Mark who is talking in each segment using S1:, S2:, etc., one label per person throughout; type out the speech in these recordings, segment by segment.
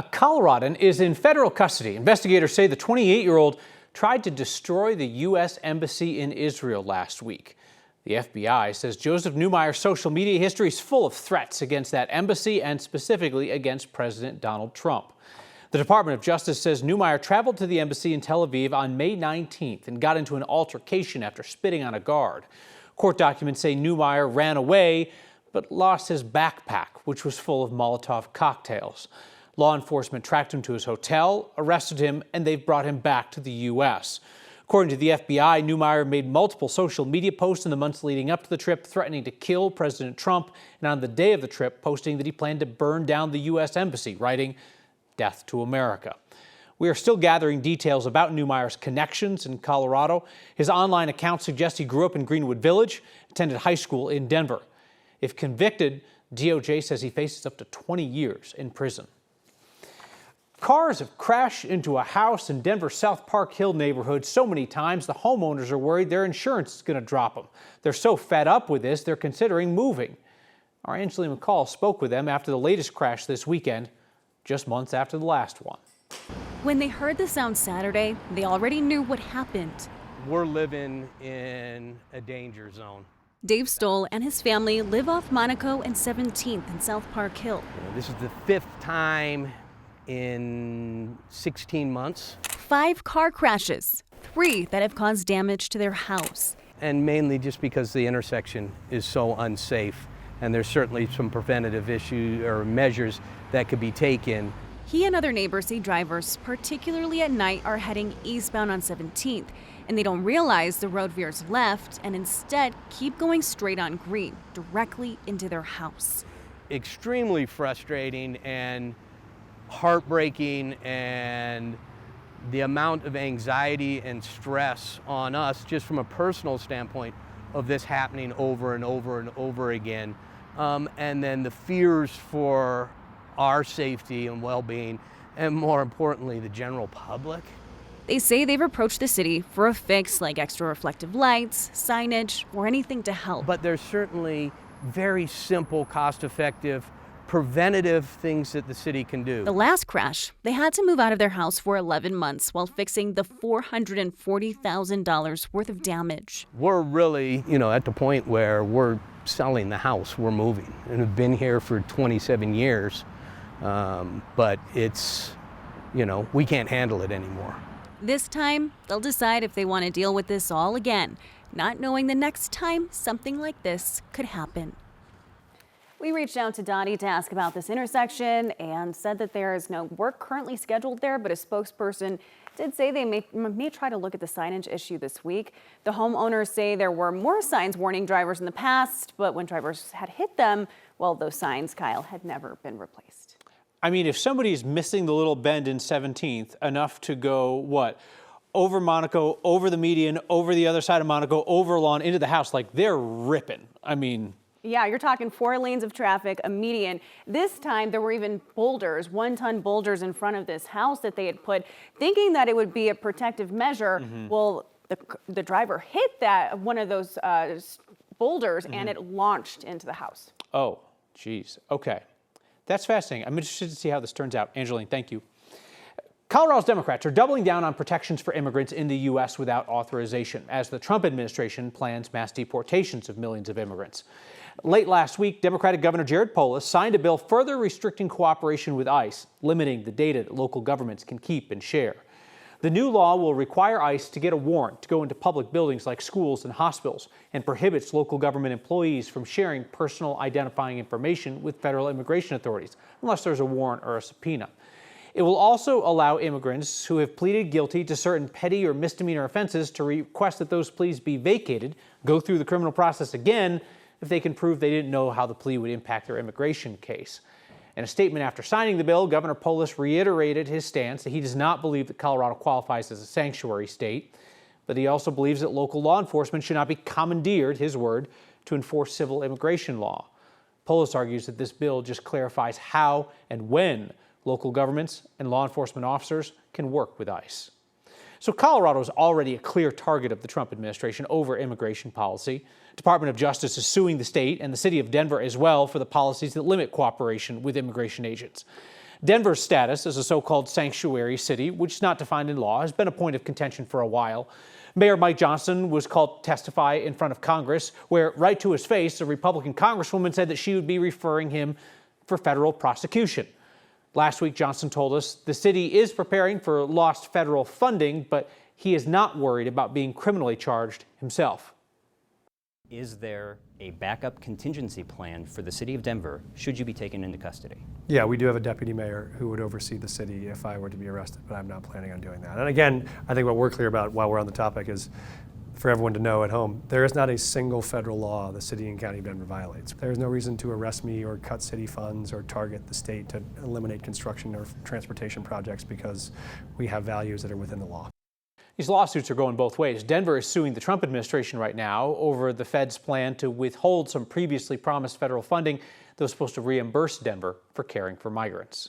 S1: A Coloradan is in federal custody. Investigators say the 28-year-old tried to destroy the U.S. Embassy in Israel last week. The FBI says Joseph Neumeyer's social media history is full of threats against that embassy and specifically against President Donald Trump. The Department of Justice says Neumeyer traveled to the embassy in Tel Aviv on May 19th and got into an altercation after spitting on a guard. Court documents say Neumeyer ran away but lost his backpack, which was full of Molotov cocktails. Law enforcement tracked him to his hotel, arrested him, and they've brought him back to the U.S. According to the FBI, Neumeyer made multiple social media posts in the months leading up to the trip, threatening to kill President Trump, and on the day of the trip, posting that he planned to burn down the U.S. Embassy, writing, "Death to America." We are still gathering details about Neumeyer's connections in Colorado. His online account suggests he grew up in Greenwood Village, attended high school in Denver. If convicted, DOJ says he faces up to 20 years in prison. Cars have crashed into a house in Denver's South Park Hill neighborhood so many times the homeowners are worried their insurance is going to drop them. They're so fed up with this, they're considering moving. Our Angeline McCall spoke with them after the latest crash this weekend, just months after the last one.
S2: When they heard the sound Saturday, they already knew what happened.
S3: We're living in a danger zone.
S2: Dave Stoll and his family live off Monaco and 17th in South Park Hill.
S3: This is the 5th time in 16 months.
S2: 5 car crashes, 3 that have caused damage to their house.
S3: And mainly just because the intersection is so unsafe. And there's certainly some preventative issues or measures that could be taken.
S2: He and other neighbors say drivers, particularly at night, are heading eastbound on 17th. And they don't realize the road veers left and instead keep going straight on green, directly into their house.
S3: Extremely frustrating and heartbreaking, and the amount of anxiety and stress on us just from a personal standpoint of this happening over and over and over again. And then the fears for our safety and well-being, and more importantly, the general public.
S2: They say they've approached the city for a fix like extra reflective lights, signage, or anything to help.
S3: But there's certainly very simple, cost-effective, preventative things that the city can do.
S2: The last crash, they had to move out of their house for 11 months while fixing the $440,000 worth of damage.
S3: We're really, at the point where we're selling the house, we're moving, and have been here for 27 years. But it's, we can't handle it anymore.
S2: This time, they'll decide if they want to deal with this all again, not knowing the next time something like this could happen. We reached out to Dottie to ask about this intersection and said that there is no work currently scheduled there, but a spokesperson did say they may try to look at the signage issue this week. The homeowners say there were more signs warning drivers in the past, but when drivers had hit them, well, those signs, Kyle, had never been replaced.
S1: I mean, if somebody's missing the little bend in 17th enough to go, over Monaco, over the median, over the other side of Monaco, over lawn, into the house, like they're ripping. I mean...
S4: Yeah, you're talking 4 lanes of traffic, a median. This time there were even boulders, 1-ton boulders in front of this house that they had put, thinking that it would be a protective measure. Well, the driver hit one of those boulders and it launched into the house.
S1: Oh, geez. Okay. That's fascinating. I'm interested to see how this turns out. Angeline, thank you. Colorado's Democrats are doubling down on protections for immigrants in the U.S. without authorization, as the Trump administration plans mass deportations of millions of immigrants. Late last week, Democratic Governor Jared Polis signed a bill further restricting cooperation with ICE, limiting the data that local governments can keep and share. The new law will require ICE to get a warrant to go into public buildings like schools and hospitals, and prohibits local government employees from sharing personal identifying information with federal immigration authorities, unless there's a warrant or a subpoena. It will also allow immigrants who have pleaded guilty to certain petty or misdemeanor offenses to request that those pleas be vacated, go through the criminal process again, if they can prove they didn't know how the plea would impact their immigration case. In a statement after signing the bill, Governor Polis reiterated his stance that he does not believe that Colorado qualifies as a sanctuary state, but he also believes that local law enforcement should not be commandeered, his word, to enforce civil immigration law. Polis argues that this bill just clarifies how and when local governments and law enforcement officers can work with ICE. So Colorado is already a clear target of the Trump administration over immigration policy. Department of Justice is suing the state and the city of Denver as well for the policies that limit cooperation with immigration agents. Denver's status as a so-called sanctuary city, which is not defined in law, has been a point of contention for a while. Mayor Mike Johnson was called to testify in front of Congress, where right to his face, a Republican congresswoman said that she would be referring him for federal prosecution. Last week, Johnson told us the city is preparing for lost federal funding, but he is not worried about being criminally charged himself.
S5: Is there a backup contingency plan for the city of Denver should you be taken into custody?
S6: Yeah, we do have a deputy mayor who would oversee the city if I were to be arrested, but I'm not planning on doing that. And again, I think what we're clear about while we're on the topic is for everyone to know at home, there is not a single federal law the city and county of Denver violates. There is no reason to arrest me or cut city funds or target the state to eliminate construction or transportation projects because we have values that are within the law.
S1: These lawsuits are going both ways. Denver is suing the Trump administration right now over the Fed's plan to withhold some previously promised federal funding that was supposed to reimburse Denver for caring for migrants.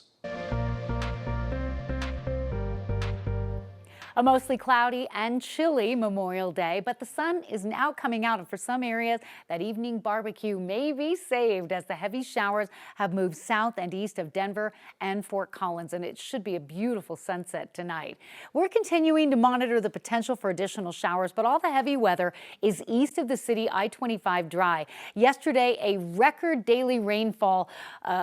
S7: A mostly cloudy and chilly Memorial Day, but the sun is now coming out, and for some areas, that evening barbecue may be saved as the heavy showers have moved south and east of Denver and Fort Collins, and it should be a beautiful sunset tonight. We're continuing to monitor the potential for additional showers, but all the heavy weather is east of the city I-25 dry. Yesterday, a record daily rainfall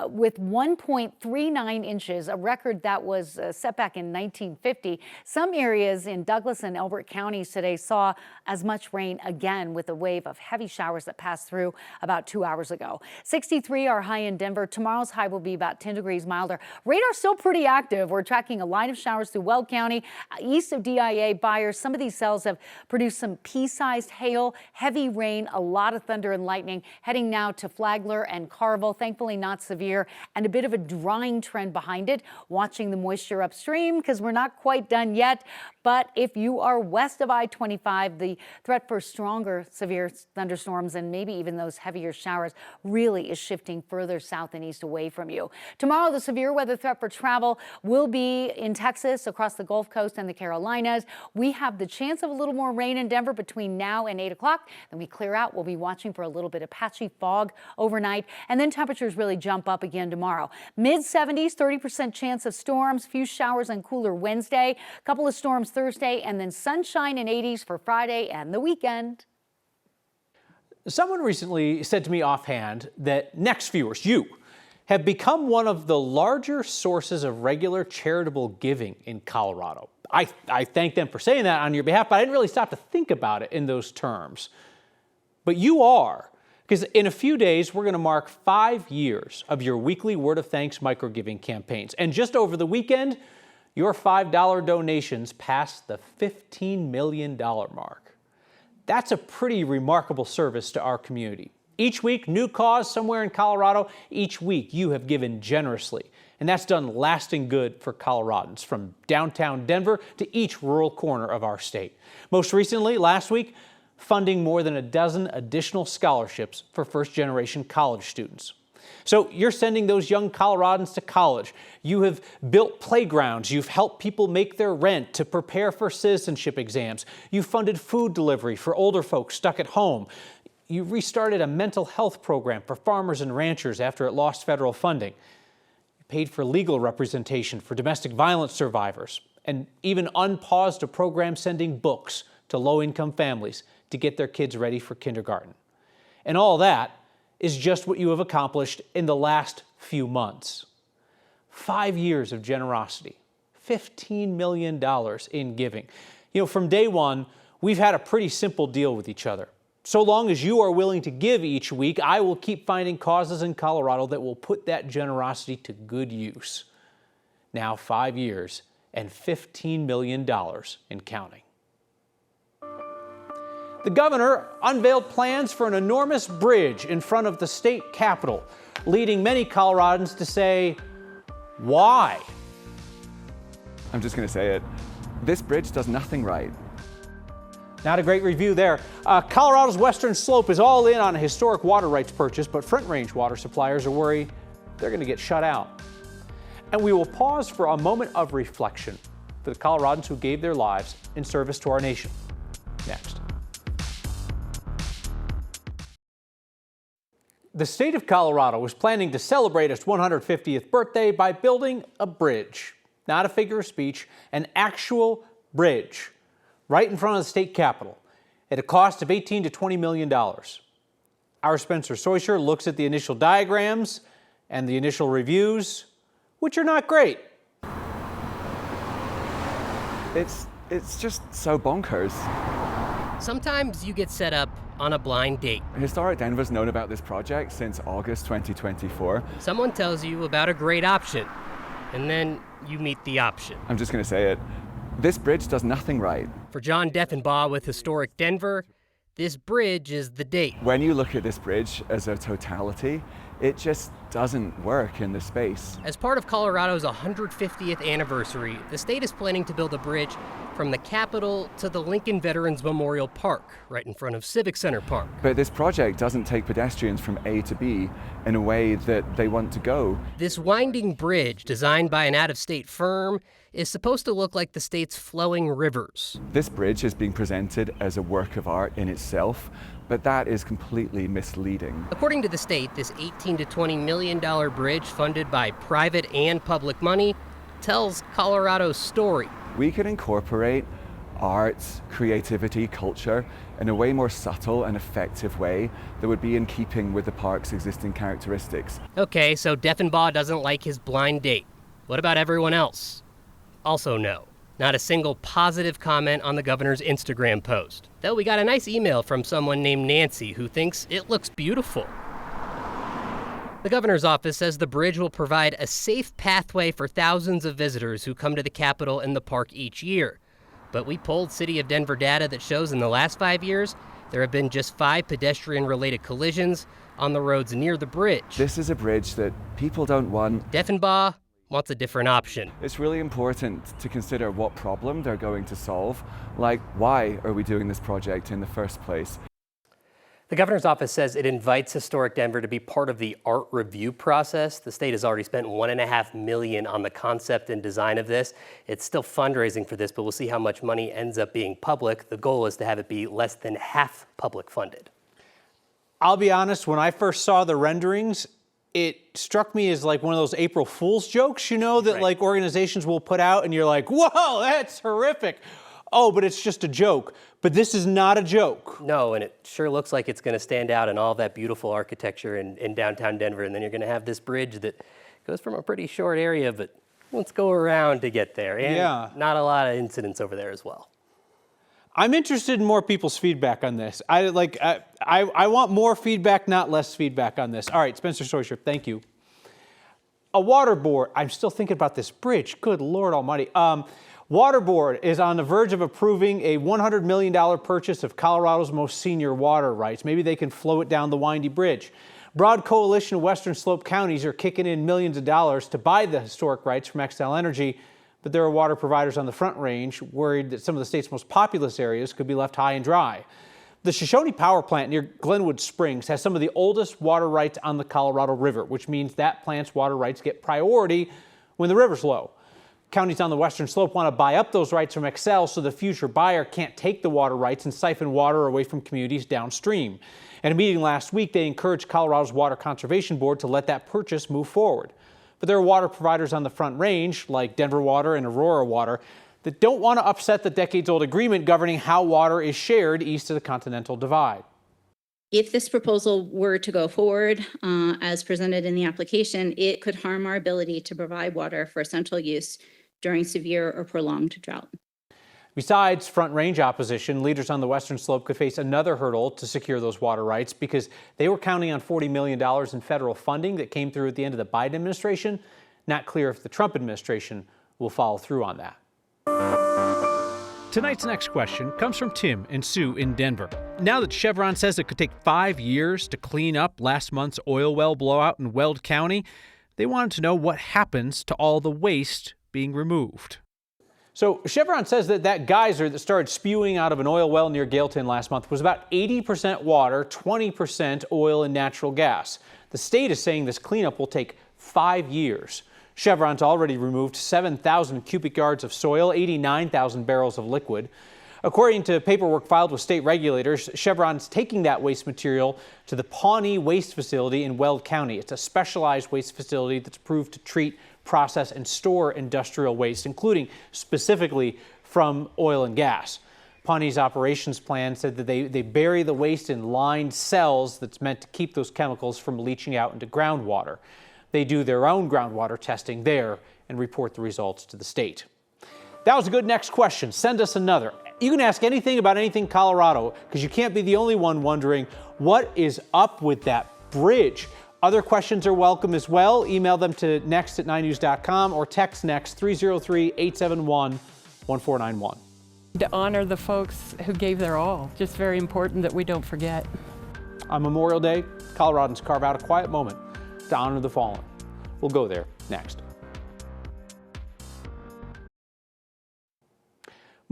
S7: with 1.39 inches, a record that was set back in 1950. Some areas in Douglas and Elbert counties today saw as much rain again with a wave of heavy showers that passed through about 2 hours ago. 63 are high in Denver. Tomorrow's high will be about 10 degrees milder. Radar still pretty active. We're tracking a line of showers through Weld County, east of DIA Byers. Some of these cells have produced some pea-sized hail, heavy rain, a lot of thunder and lightning. Heading now to Flagler and Carville, thankfully not severe, and a bit of a drying trend behind it. Watching the moisture upstream because we're not quite done yet. But if you are west of I-25, the threat for stronger severe thunderstorms and maybe even those heavier showers really is shifting further south and east away from you. Tomorrow, the severe weather threat for travel will be in Texas, across the Gulf Coast and the Carolinas. We have the chance of a little more rain in Denver between now and 8 o'clock. Then we clear out. We'll be watching for a little bit of patchy fog overnight. And then temperatures really jump up again tomorrow. Mid-70s, 30% chance of storms, few showers and cooler Wednesday, a couple of storms Thursday, and then sunshine in 80s for Friday and the weekend.
S1: Someone recently said to me offhand that Next viewers, you, have become one of the larger sources of regular charitable giving in Colorado. I thank them for saying that on your behalf, but I didn't really stop to think about it in those terms. But you are, because in a few days, we're going to mark 5 years of your weekly Word of Thanks microgiving campaigns. And just over the weekend, your $5 donations passed the $15 million mark. That's a pretty remarkable service to our community. Each week, new cause somewhere in Colorado. Each week, you have given generously. And that's done lasting good for Coloradans, from downtown Denver to each rural corner of our state. Most recently, last week, funding more than a dozen additional scholarships for first-generation college students. So you're sending those young Coloradans to college. You have built playgrounds. You've helped people make their rent to prepare for citizenship exams. You funded food delivery for older folks stuck at home. You restarted a mental health program for farmers and ranchers after it lost federal funding. You paid for legal representation for domestic violence survivors, and even unpaused a program sending books to low-income families to get their kids ready for kindergarten. And all that is just what you have accomplished in the last few months. 5 years of generosity, $15 million in giving. You know, from day one, we've had a pretty simple deal with each other. So long as you are willing to give each week, I will keep finding causes in Colorado that will put that generosity to good use. Now 5 years and $15 million and counting. The governor unveiled plans for an enormous bridge in front of the state capitol, leading many Coloradans to say, why?
S8: I'm just going to say it. This bridge does nothing right.
S1: Not a great review there. Colorado's western slope is all in on a historic water rights purchase, but Front Range water suppliers are worried they're going to get shut out. And we will pause for a moment of reflection for the Coloradans who gave their lives in service to our nation. Next. The state of Colorado is planning to celebrate its 150th birthday by building a bridge. Not a figure of speech, an actual bridge right in front of the state capitol at a cost of $18 to $20 million. Our Spencer Soisher looks at the initial diagrams and the initial reviews, which are not great.
S8: It's just so bonkers.
S9: Sometimes you get set up on a blind date.
S8: Historic Denver's known about this project since August 2024.
S9: Someone tells you about a great option, and then you meet the option.
S8: I'm just going to say it. This bridge does nothing right.
S9: For John Deffenbaugh with Historic Denver, this bridge is the date.
S8: When you look at this bridge as a totality, it just doesn't work in the space.
S9: As part of Colorado's 150th anniversary, the state is planning to build a bridge from the Capitol to the Lincoln Veterans Memorial Park, right in front of Civic Center Park.
S8: But this project doesn't take pedestrians from A to B in a way that they want to go.
S9: This winding bridge, designed by an out-of-state firm, is supposed to look like the state's flowing rivers.
S8: This bridge is being presented as a work of art in itself, but that is completely misleading.
S9: According to the state, this $18 to $20 million bridge, funded by private and public money, tells Colorado's story.
S8: We can incorporate art, creativity, culture in a way more subtle and effective way that would be in keeping with the park's existing characteristics.
S9: Okay, so Deffenbaugh doesn't like his blind date. What about everyone else? Also no. Not a single positive comment on the governor's Instagram post. Though we got a nice email from someone named Nancy who thinks it looks beautiful. The governor's office says the bridge will provide a safe pathway for thousands of visitors who come to the Capitol and the park each year. But we polled City of Denver data that shows in the last 5 years, there have been just 5 pedestrian-related collisions on the roads near the bridge.
S8: This is a bridge that people don't want.
S9: Deffenbaugh wants a different option.
S8: It's really important to consider what problem they're going to solve, like why are we doing this project in the first place?
S9: The governor's office says it invites Historic Denver to be part of the art review process. The state has already spent $1.5 million on the concept and design of this. It's still fundraising for this, but we'll see how much money ends up being public. The goal is to have it be less than half public funded.
S1: I'll be honest, when I first saw the renderings, it struck me as like one of those April Fool's jokes, you know, that like organizations will put out and you're like, whoa, that's horrific. Oh, but it's just a joke. But this is not a joke.
S9: No, and it sure looks like it's going to stand out in all that beautiful architecture in downtown Denver. And then you're going to have this bridge that goes from a pretty short area, but let's go around to get there. And not a lot of incidents over there as well.
S1: I'm interested in more people's feedback on this. I want more feedback, not less feedback on this. All right, Spencer Soisher, thank you. A water board. I'm still thinking about this bridge. Good Lord Almighty. Water Board is on the verge of approving a $100 million purchase of Colorado's most senior water rights. Maybe they can flow it down the windy bridge. Broad coalition of Western Slope counties are kicking in millions of dollars to buy the historic rights from Xcel Energy, but there are water providers on the Front Range worried that some of the state's most populous areas could be left high and dry. The Shoshone Power Plant near Glenwood Springs has some of the oldest water rights on the Colorado River, which means that plant's water rights get priority when the river's low. Counties on the Western Slope want to buy up those rights from Xcel so the future buyer can't take the water rights and siphon water away from communities downstream. At a meeting last week, they encouraged Colorado's Water Conservation Board to let that purchase move forward. But there are water providers on the Front Range, like Denver Water and Aurora Water, that don't want to upset the decades-old agreement governing how water is shared east of the Continental Divide.
S10: If this proposal were to go forward as presented in the application, it could harm our ability to provide water for essential use during severe or prolonged drought.
S1: Besides Front Range opposition, leaders on the Western Slope could face another hurdle to secure those water rights because they were counting on $40 million in federal funding that came through at the end of the Biden administration. Not clear if the Trump administration will follow through on that.
S11: Tonight's next question comes from Tim and Sue in Denver. Now that Chevron says it could take 5 years to clean up last month's oil well blowout in Weld County, they wanted to know what happens to all the waste being removed.
S1: So Chevron says that geyser that started spewing out of an oil well near Gailton last month was about 80% water, 20% oil and natural gas. The state is saying this cleanup will take 5 years. Chevron's already removed 7,000 cubic yards of soil, 89,000 barrels of liquid. According to paperwork filed with state regulators, Chevron's taking that waste material to the Pawnee Waste Facility in Weld County. It's a specialized waste facility that's approved to treat, process, and store industrial waste, including specifically from oil and gas. Pawnee's operations plan said that they bury the waste in lined cells that's meant to keep those chemicals from leaching out into groundwater. They do their own groundwater testing there and report the results to the state. That was a good next question. Send us another. You can ask anything about anything Colorado, because you can't be the only one wondering what is up with that bridge. Other questions are welcome as well. Email them to next@9news.com or text next 303-871-1491.
S12: To honor the folks who gave their all. Just very important that we don't forget.
S1: On Memorial Day, Coloradans carve out a quiet moment to honor the fallen. We'll go there next.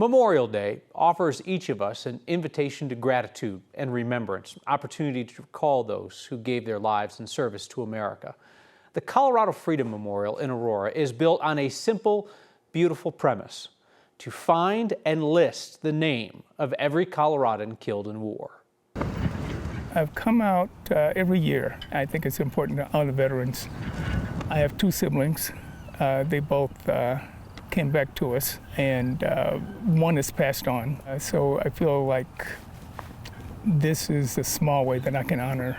S1: Memorial Day offers each of us an invitation to gratitude and remembrance, an opportunity to recall those who gave their lives in service to America. The Colorado Freedom Memorial in Aurora is built on a simple, beautiful premise: to find and list the name of every Coloradan killed in war.
S13: I've come out every year. I think it's important to honor veterans. I have two siblings. They both came back to us, and one has passed on. So I feel like this is a small way that I can honor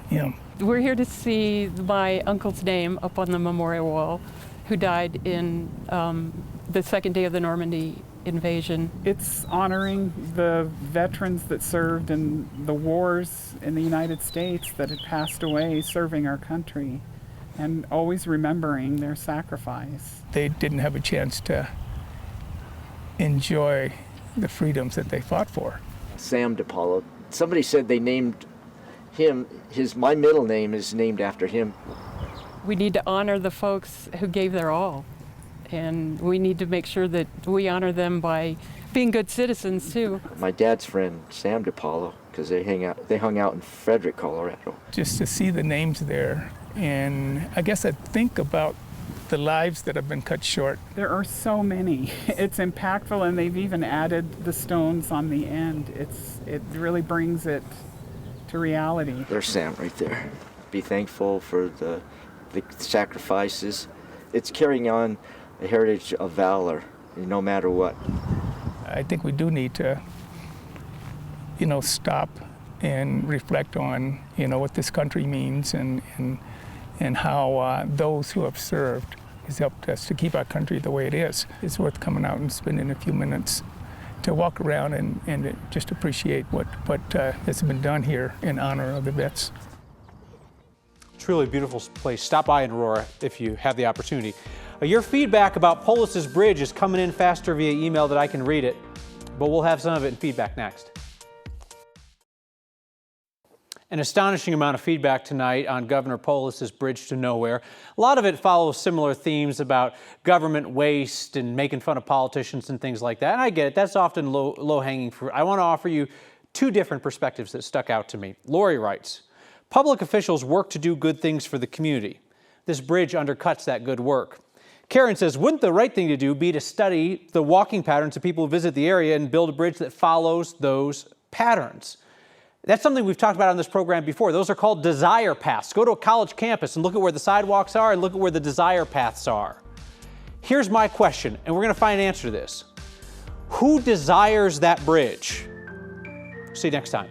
S13: him.
S12: We're here to see my uncle's name up on the memorial wall, who died in the second day of the Normandy invasion.
S14: It's honoring the veterans that served in the wars in the United States that had passed away serving our country, and always remembering their sacrifice.
S13: They didn't have a chance to enjoy the freedoms that they fought for.
S15: Sam DiPaolo. Somebody said they named him, my middle name is named after him.
S12: We need to honor the folks who gave their all, and we need to make sure that we honor them by being good citizens too.
S15: My dad's friend, Sam DiPaolo, because they hung out in Frederick, Colorado.
S13: Just to see the names there, and I guess I think about the lives that have been cut short.
S14: There are so many. It's impactful, and they've even added the stones on the end. It really brings it to reality.
S15: There's Sam right there. Be thankful for the sacrifices. It's carrying on a heritage of valor, no matter what.
S13: I think we do need to, stop and reflect on, what this country means and how those who have served has helped us to keep our country the way it is. It's worth coming out and spending a few minutes to walk around and just appreciate what has been done here in honor of the vets.
S1: Truly beautiful place. Stop by in Aurora if you have the opportunity. Your feedback about Polis's Bridge is coming in faster via email that I can read it, but we'll have some of it in feedback next. An astonishing amount of feedback tonight on Governor Polis's Bridge to Nowhere. A lot of it follows similar themes about government waste and making fun of politicians and things like that. And I get it, that's often low-hanging fruit. I want to offer you two different perspectives that stuck out to me. Lori writes, public officials work to do good things for the community. This bridge undercuts that good work. Karen says, wouldn't the right thing to do be to study the walking patterns of people who visit the area and build a bridge that follows those patterns? That's something we've talked about on this program before. Those are called desire paths. Go to a college campus and look at where the sidewalks are and look at where the desire paths are. Here's my question, and we're going to find an answer to this. Who desires that bridge? See you next time.